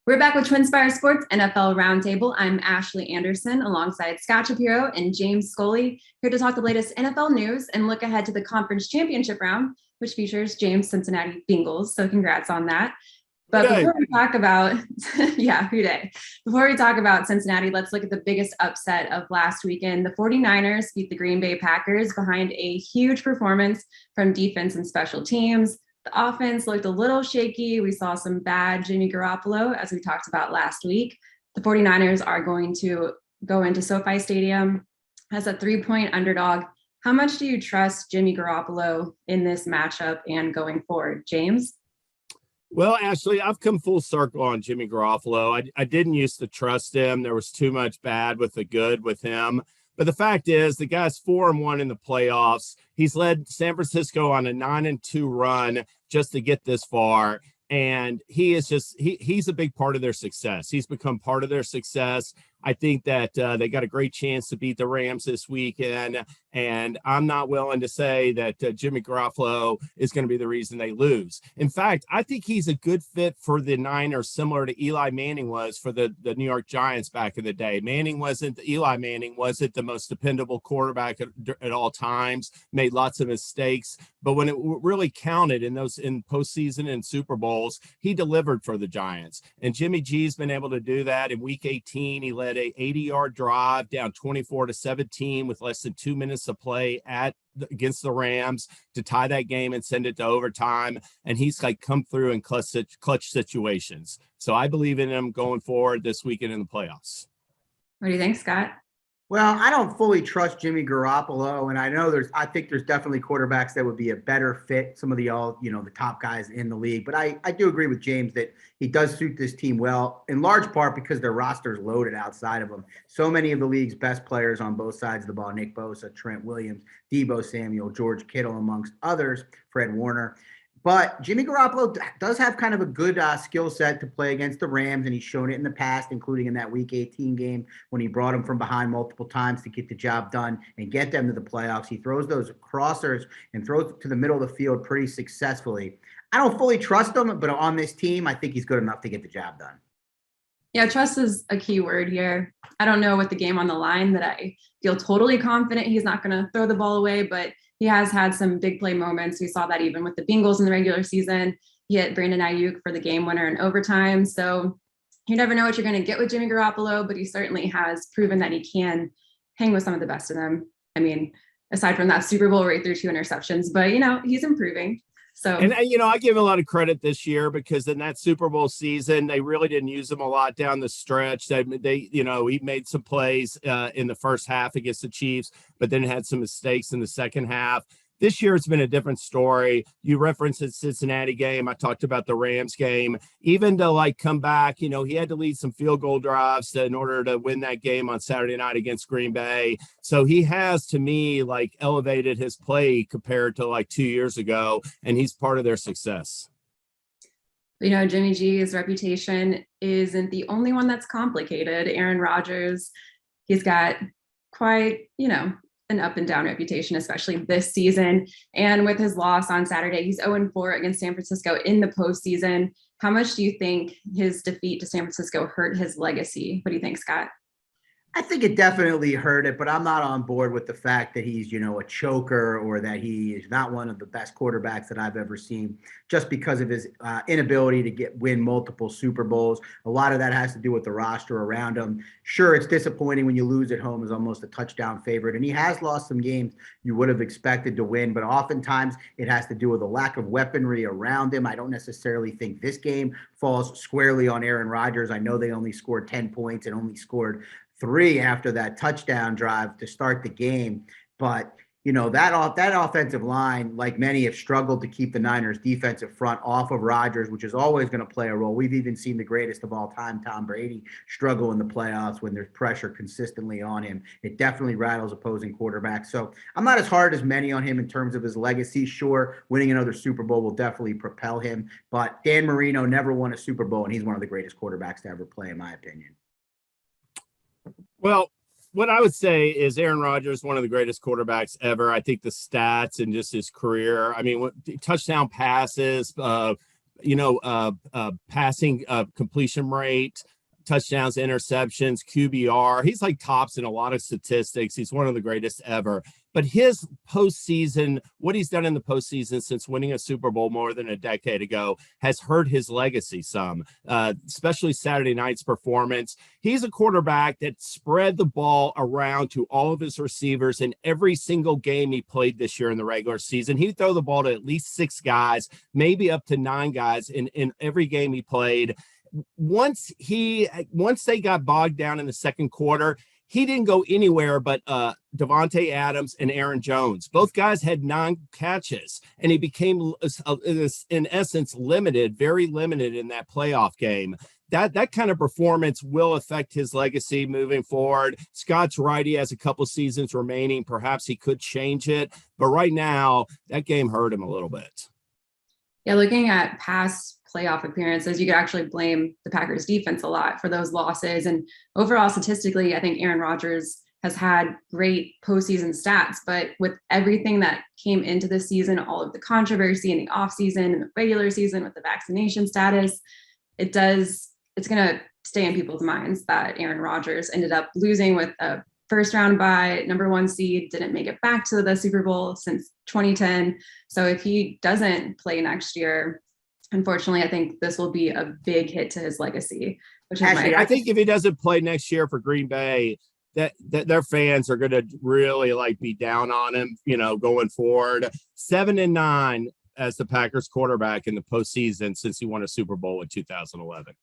We're back with TwinSpires Sports NFL Roundtable. I'm Ashley Anderson alongside Scott Shapiro and James Scully, here to talk the latest NFL news and look ahead to the conference championship round, which features James' Cincinnati Bengals. So congrats on that. But before we talk about, Before we talk about Cincinnati, let's look at the biggest upset of last weekend. The 49ers beat the Green Bay Packers behind a huge performance from defense and special teams. The offense looked a little shaky. We saw some bad Jimmy Garoppolo, as we talked about last week. The 49ers are going to go into SoFi Stadium as a 3-point underdog. How much do you trust Jimmy Garoppolo in this matchup and going forward, James? Well, Ashley, I've come full circle on Jimmy Garoppolo. I didn't used to trust him. There was too much bad with the good with him. But the fact is, the guy's 4-1 in the playoffs. He's led San Francisco on a 9-2 run just to get this far. And he's a big part of their success. He's become part of their success. I think that they got a great chance to beat the Rams this weekend. And I'm not willing to say that Jimmy Garoppolo is going to be the reason they lose. In fact, I think he's a good fit for the Niners, similar to Eli Manning was for the New York Giants back in the day. Eli Manning wasn't the most dependable quarterback at all times, made lots of mistakes. But when it really counted in postseason and Super Bowls, he delivered for the Giants. And Jimmy G's been able to do that. In Week 18, he led a 80-yard drive down 24-17 with less than 2 minutes to play against the Rams to tie that game and send it to overtime. And he's come through in clutch situations. So I believe in him going forward this weekend in the playoffs. What do you think, Scott? Well, I don't fully trust Jimmy Garoppolo, and I think there's definitely quarterbacks that would be a better fit, some of the the top guys in the league. But I do agree with James that he does suit this team well, in large part because their roster is loaded outside of him. So many of the league's best players on both sides of the ball: Nick Bosa, Trent Williams, Deebo Samuel, George Kittle, amongst others, Fred Warner. But Jimmy Garoppolo does have kind of a good skill set to play against the Rams, and he's shown it in the past, including in that Week 18 game when he brought them from behind multiple times to get the job done and get them to the playoffs. He throws those crossers and throws it to the middle of the field pretty successfully. I don't fully trust him, but on this team, I think he's good enough to get the job done. Yeah, trust is a key word here. I don't know with the game on the line that I feel totally confident he's not going to throw the ball away, but he has had some big play moments. We saw that even with the Bengals in the regular season. He hit Brandon Ayuk for the game winner in overtime. So you never know what you're going to get with Jimmy Garoppolo, but he certainly has proven that he can hang with some of the best of them. I mean, aside from that Super Bowl where he threw 2 interceptions, but he's improving. So, and I give him a lot of credit this year because in that Super Bowl season, they really didn't use him a lot down the stretch. He made some plays in the first half against the Chiefs, but then had some mistakes in the second half. This year, it's been a different story. You referenced the Cincinnati game. I talked about the Rams game. Even to come back, he had to lead some field goal drives in order to win that game on Saturday night against Green Bay. So he has, to me, elevated his play compared to 2 years ago, and he's part of their success. Jimmy G's reputation isn't the only one that's complicated. Aaron Rodgers, he's got quite, an up and down reputation, especially this season. And with his loss on Saturday, he's 0-4 against San Francisco in the postseason. How much do you think his defeat to San Francisco hurt his legacy? What do you think, Scott? I think it definitely hurt it, but I'm not on board with the fact that he's, a choker or that he is not one of the best quarterbacks that I've ever seen just because of his inability to win multiple Super Bowls. A lot of that has to do with the roster around him. Sure, it's disappointing when you lose at home as almost a touchdown favorite, and he has lost some games you would have expected to win, but oftentimes it has to do with a lack of weaponry around him. I don't necessarily think this game falls squarely on Aaron Rodgers. I know they only scored 10 points and only scored 3 after that touchdown drive to start the game. But, that offensive line, like many, have struggled to keep the Niners defensive front off of Rodgers, which is always going to play a role. We've even seen the greatest of all time, Tom Brady, struggle in the playoffs when there's pressure consistently on him. It definitely rattles opposing quarterbacks. So I'm not as hard as many on him in terms of his legacy. Sure, winning another Super Bowl will definitely propel him. But Dan Marino never won a Super Bowl, and he's one of the greatest quarterbacks to ever play, in my opinion. Well, what I would say is Aaron Rodgers, one of the greatest quarterbacks ever. I think the stats and just his career, touchdown passes, passing completion rate, touchdowns, interceptions, QBR. He's like tops in a lot of statistics. He's one of the greatest ever. But his postseason, what he's done in the postseason since winning a Super Bowl more than a decade ago, has hurt his legacy some, especially Saturday night's performance. He's a quarterback that spread the ball around to all of his receivers in every single game he played this year in the regular season. He'd throw the ball to at least 6 guys, maybe up to 9 guys in every game he played. Once they got bogged down in the second quarter, he didn't go anywhere but Davante Adams and Aaron Jones. Both guys had 9 catches, and he became, in essence, very limited in that playoff game. That kind of performance will affect his legacy moving forward. Scott's right. He has a couple seasons remaining. Perhaps he could change it. But right now, that game hurt him a little bit. Yeah, looking at past playoff appearances, you could actually blame the Packers defense a lot for those losses. And overall, statistically, I think Aaron Rodgers has had great postseason stats, but with everything that came into the season, all of the controversy in the offseason and the regular season with the vaccination status, it's going to stay in people's minds that Aaron Rodgers ended up losing with a first round bye, number 1 seed, didn't make it back to the Super Bowl since 2010. So if he doesn't play next year, unfortunately, I think this will be a big hit to his legacy. I think if he doesn't play next year for Green Bay, that their fans are going to really be down on him, going forward. 7-9 as the Packers quarterback in the postseason since he won a Super Bowl in 2011.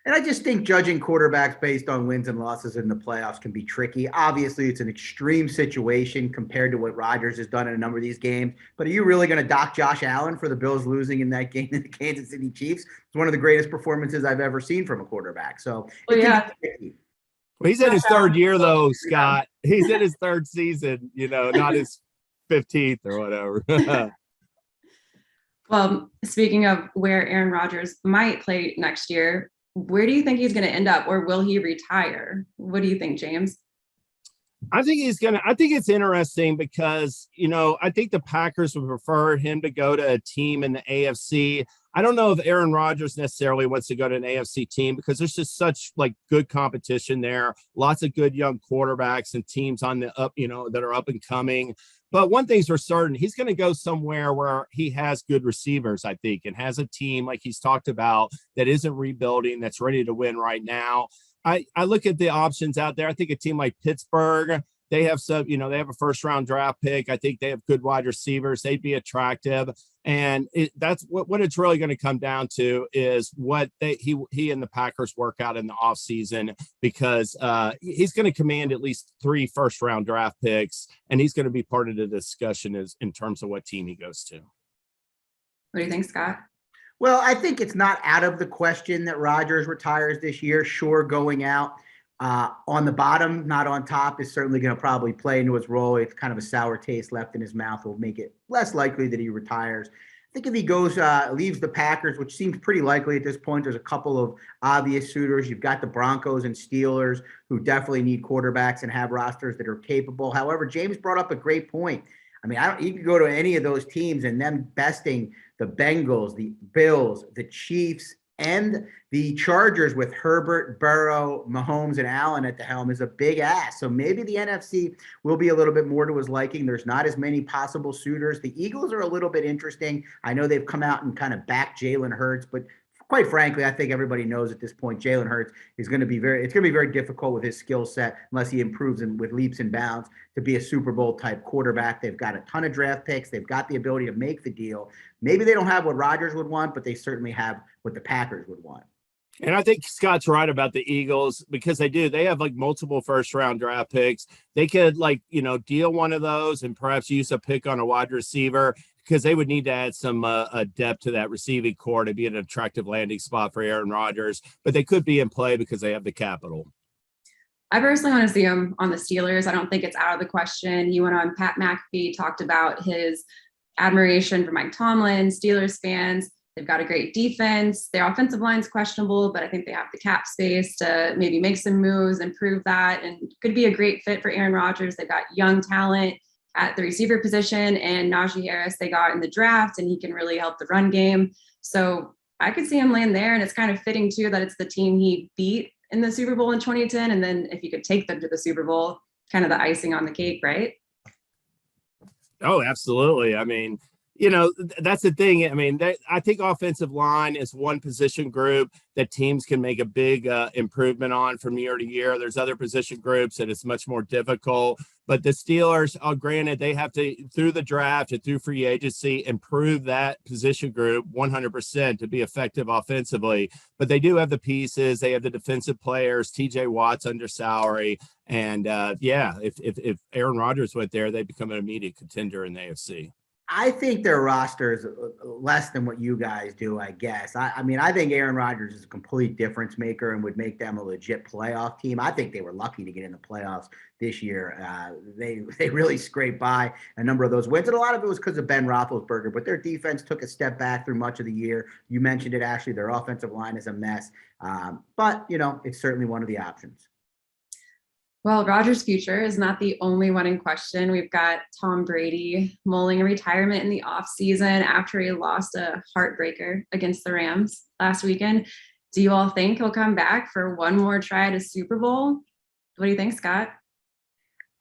And I just think judging quarterbacks based on wins and losses in the playoffs can be tricky. Obviously, it's an extreme situation compared to what Rodgers has done in a number of these games. But are you really going to dock Josh Allen for the Bills losing in that game to the Kansas City Chiefs? It's one of the greatest performances I've ever seen from a quarterback. So well, yeah. Well, he's in his third year, though, Scott. He's in his third season, not his 15th or whatever. Well, speaking of where Aaron Rodgers might play next year, where do you think he's going to end up, or will he retire? What do you think, James? I think it's interesting because, I think the Packers would prefer him to go to a team in the AFC. I don't know if Aaron Rodgers necessarily wants to go to an AFC team because there's just such good competition there. Lots of good young quarterbacks and teams on the up, that are up and coming. But one thing's for certain, he's going to go somewhere where he has good receivers, I think, and has a team like he's talked about that isn't rebuilding, that's ready to win right now. I look at the options out there. I think a team like Pittsburgh, they have they have a first round draft pick. I think they have good wide receivers. They'd be attractive. And that's what it's really going to come down to is what he and the Packers work out in the offseason, because he's going to command at least 3 first round draft picks, and he's going to be part of the discussion in terms of what team he goes to. What do you think, Scott? Well, I think it's not out of the question that Rodgers retires this year. Sure, going out on the bottom, not on top, is certainly going to probably play into his role. It's kind of a sour taste left in his mouth will make it less likely that he retires. I think if he goes, leaves the Packers, which seems pretty likely at this point, there's a couple of obvious suitors. You've got the Broncos and Steelers, who definitely need quarterbacks and have rosters that are capable. However, James brought up a great point. I mean, you can go to any of those teams and them besting the Bengals, the Bills, the Chiefs, and the Chargers with Herbert, Burrow, Mahomes, and Allen at the helm is a big ask. So maybe the NFC will be a little bit more to his liking. There's not as many possible suitors. The Eagles are a little bit interesting. I know they've come out and kind of backed Jalen Hurts, but quite frankly, I think everybody knows at this point Jalen Hurts is going to be very difficult with his skill set unless he improves with leaps and bounds to be a Super Bowl type quarterback. They've got a ton of draft picks. They've got the ability to make the deal. Maybe they don't have what Rodgers would want, but they certainly have what the Packers would want. And I think Scott's right about the Eagles because they do. They have multiple first round draft picks. They could deal one of those and perhaps use a pick on a wide receiver, because they would need to add some depth to that receiving core to be an attractive landing spot for Aaron Rodgers. But they could be in play because they have the capital. I personally want to see him on the Steelers. I don't think it's out of the question. He went on Pat McAfee, talked about his admiration for Mike Tomlin, Steelers fans. They've got a great defense. Their offensive line's questionable, but I think they have the cap space to maybe make some moves, improve that, and could be a great fit for Aaron Rodgers. They've got young talent at the receiver position, and Najee Harris they got in the draft, and he can really help the run game. So I could see him land there. And it's kind of fitting too that it's the team he beat in the Super Bowl in 2010. And then if you could take them to the Super Bowl, kind of the icing on the cake, right? Oh, absolutely. I mean, that's the thing. I mean, I think offensive line is one position group that teams can make a big improvement on from year to year. There's other position groups that it's much more difficult. But the Steelers, granted, they have to, through the draft and through free agency, improve that position group 100% to be effective offensively. But they do have the pieces. They have the defensive players, TJ Watt's under salary. And if Aaron Rodgers went there, they become an immediate contender in the AFC. I think their roster is less than what you guys do, I guess. I mean, I think Aaron Rodgers is a complete difference maker and would make them a legit playoff team. I think they were lucky to get in the playoffs this year. They really scraped by a number of those wins, and a lot of it was because of Ben Roethlisberger, but their defense took a step back through much of the year. You mentioned it, Ashley. Their offensive line is a mess, but, it's certainly one of the options. Well, Rodgers' future is not the only one in question. We've got Tom Brady mulling a retirement in the offseason after he lost a heartbreaker against the Rams last weekend. Do you all think he'll come back for one more try at a Super Bowl? What do you think, Scott?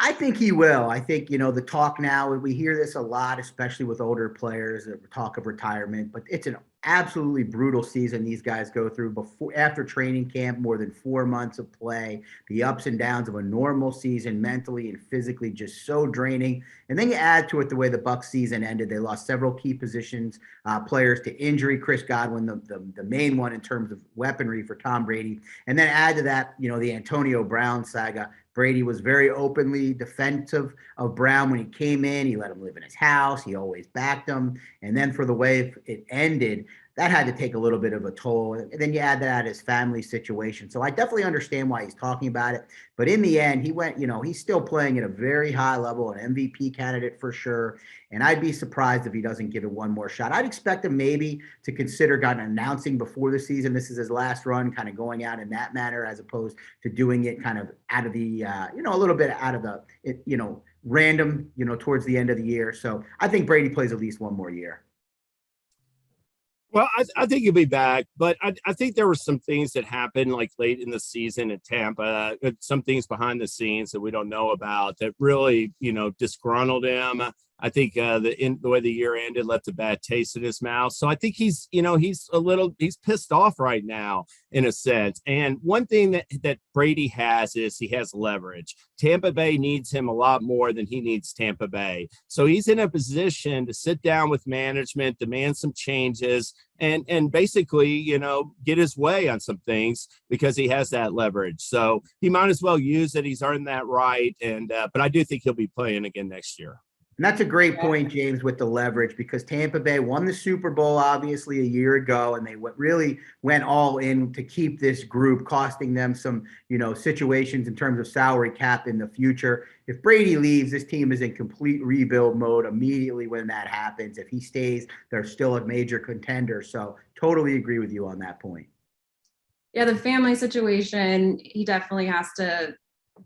I think he will. I think, the talk now, we hear this a lot, especially with older players, talk of retirement, but it's an absolutely brutal season these guys go through after training camp, more than 4 months of play, the ups and downs of a normal season, mentally and physically, just so draining. And then you add to it the way the Bucs season ended. They lost several key positions, players to injury, Chris Godwin, the main one in terms of weaponry for Tom Brady. And then add to that, the Antonio Brown saga. Brady was very openly defensive of Brown when he came in. He let him live in his house. He always backed him. And then for the way it ended, that had to take a little bit of a toll. And then you add that his family situation. So I definitely understand why he's talking about it. But in the end, he went, he's still playing at a very high level, an MVP candidate for sure. And I'd be surprised if he doesn't give it one more shot. I'd expect him maybe to consider announcing before the season this is his last run, kind of going out in that manner, as opposed to doing it kind of out of the, a little bit out of the, random, towards the end of the year. So I think Brady plays at least one more year. Well, I think he'll be back, but I think there were some things that happened like late in the season in Tampa, some things behind the scenes that we don't know about that really, disgruntled him. I think the way the year ended left a bad taste in his mouth. So I think he's pissed off right now in a sense. And one thing that Brady has is he has leverage. Tampa Bay needs him a lot more than he needs Tampa Bay. So he's in a position to sit down with management, demand some changes, and basically, get his way on some things because he has that leverage. So he might as well use it. He's earned that right. But I do think he'll be playing again next year. And that's a great point, James, with the leverage, because Tampa Bay won the Super Bowl, obviously, a year ago, and they really went all in to keep this group, costing them some, situations in terms of salary cap in the future. If Brady leaves, this team is in complete rebuild mode immediately when that happens. If he stays, they're still a major contender. So totally agree with you on that point. Yeah, the family situation, he definitely has to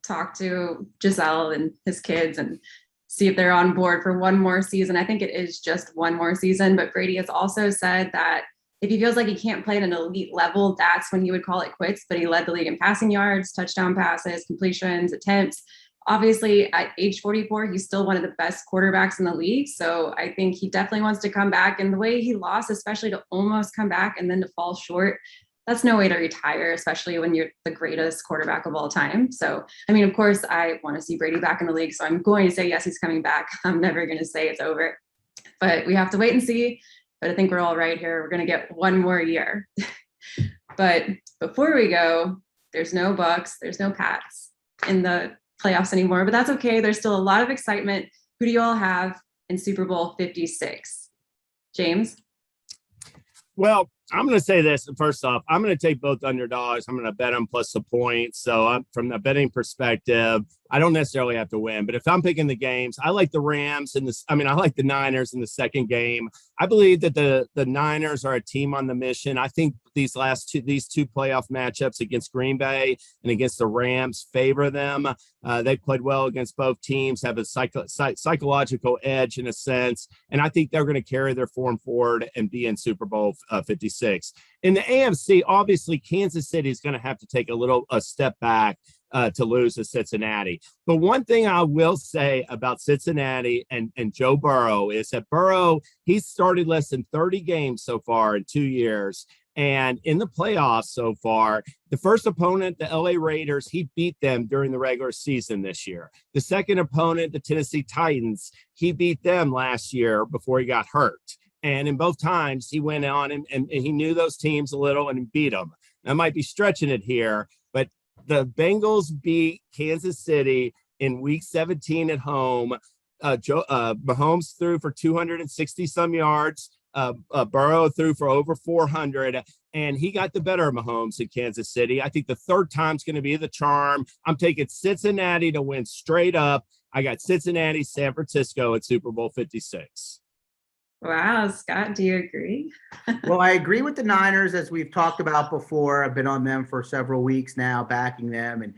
talk to Giselle and his kids and see if they're on board for one more season. I think it is just one more season, but Brady has also said that if he feels like he can't play at an elite level, that's when he would call it quits. But he led the league in passing yards, touchdown passes, completions, attempts. Obviously, at age 44, he's still one of the best quarterbacks in the league. So I think he definitely wants to come back. And the way he lost, especially to almost come back and then to fall short, that's no way to retire, especially when you're the greatest quarterback of all time. So, I mean, of course, I want to see Brady back in the league. So I'm going to say, yes, he's coming back. I'm never going to say it's over. But we have to wait and see. But I think we're all right here. We're going to get one more year. But before we go, there's no Bucks, there's no Pats in the playoffs anymore. But that's okay. There's still a lot of excitement. Who do you all have in Super Bowl 56? James? Well, I'm going to say this. First off, I'm going to take both underdogs. I'm going to bet them plus the points. So from the betting perspective, I don't necessarily have to win. But if I'm picking the games, I like the Rams I like the Niners in the second game. I believe that the Niners are a team on the mission. I think these two playoff matchups against Green Bay and against the Rams favor them. They played well against both teams, have a psychological edge in a sense. And I think they're going to carry their form forward and be in Super Bowl 56. 56. In the AFC, obviously, Kansas City is going to have to take a step back to lose to Cincinnati. But one thing I will say about Cincinnati and Joe Burrow is that Burrow, he's started less than 30 games so far in 2 years. And in the playoffs so far, the first opponent, the LA Raiders, he beat them during the regular season this year. The second opponent, the Tennessee Titans, he beat them last year before he got hurt. And in both times, he went on and he knew those teams a little and beat them. I might be stretching it here, but the Bengals beat Kansas City in week 17 at home. Mahomes threw for 260 some yards. Burrow threw for over 400, and he got the better of Mahomes in Kansas City. I think the third time's going to be the charm. I'm taking Cincinnati to win straight up. I got Cincinnati, San Francisco at Super Bowl 56. Wow, Scott, do you agree? Well, I agree with the Niners, as we've talked about before. I've been on them for several weeks now, backing them. And,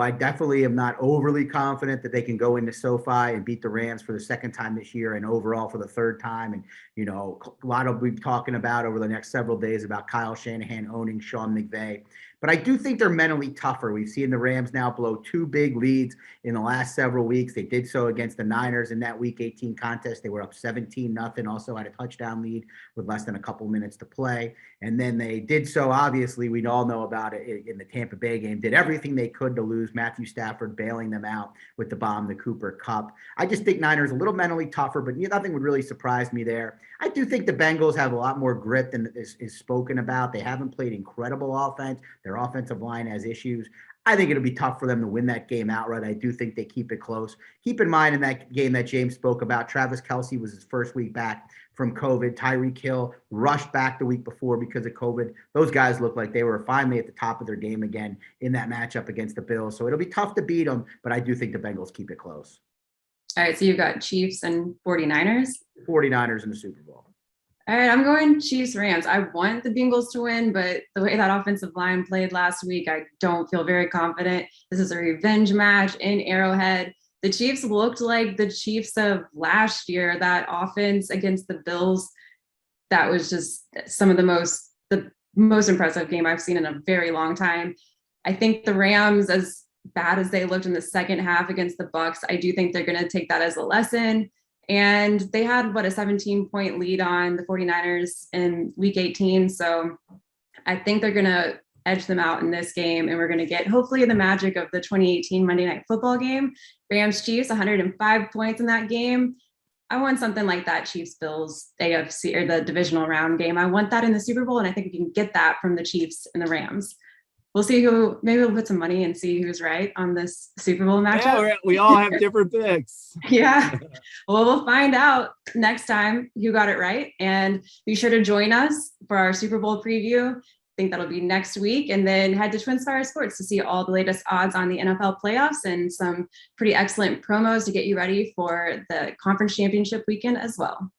I definitely am not overly confident that they can go into SoFi and beat the Rams for the second time this year and overall for the third time. And, a lot of we've talking about over the next several days about Kyle Shanahan owning Sean McVay. But I do think they're mentally tougher. We've seen the Rams now blow 2 big leads in the last several weeks. They did so against the Niners in that Week 18 contest. They were up 17-0, also had a touchdown lead with less than a couple minutes to play. And then they did so, obviously, we all know about it in the Tampa Bay game, did everything they could to lose. Matthew Stafford bailing them out with the bomb, the Cooper Cup. I just think Niners a little mentally tougher, but nothing would really surprise me there. I do think the Bengals have a lot more grit than is spoken about. They haven't played incredible offense. Their offensive line has issues. I think it'll be tough for them to win that game outright. I do think they keep it close. Keep in mind, in that game that James spoke about, Travis Kelce was his first week back from COVID. Tyreek Hill rushed back the week before because of COVID. Those guys looked like they were finally at the top of their game again in that matchup against the Bills. So it'll be tough to beat them, but I do think the Bengals keep it close. All right, so you've got Chiefs and 49ers? 49ers in the Super Bowl. All right, I'm going Chiefs Rams. I want the Bengals to win, but the way that offensive line played last week, I don't feel very confident. This is a revenge match in Arrowhead. The Chiefs looked like the Chiefs of last year. That offense against the Bills, that was just the most impressive game I've seen in a very long time. I think the Rams, as bad as they looked in the second half against the Bucks, I do think they're going to take that as a lesson. And they had, a 17-point lead on the 49ers in week 18. So I think they're going to edge them out in this game. And we're going to get, hopefully, the magic of the 2018 Monday Night Football game. Rams Chiefs, 105 points in that game. I want something like that Chiefs Bills AFC or the divisional round game. I want that in the Super Bowl. And I think we can get that from the Chiefs and the Rams. We'll see maybe we'll put some money and see who's right on this Super Bowl matchup. Yeah, we all have different picks. Yeah. Well, we'll find out next time who got it right. And be sure to join us for our Super Bowl preview. I think that'll be next week. And then head to TwinSpires Sports to see all the latest odds on the NFL playoffs and some pretty excellent promos to get you ready for the conference championship weekend as well.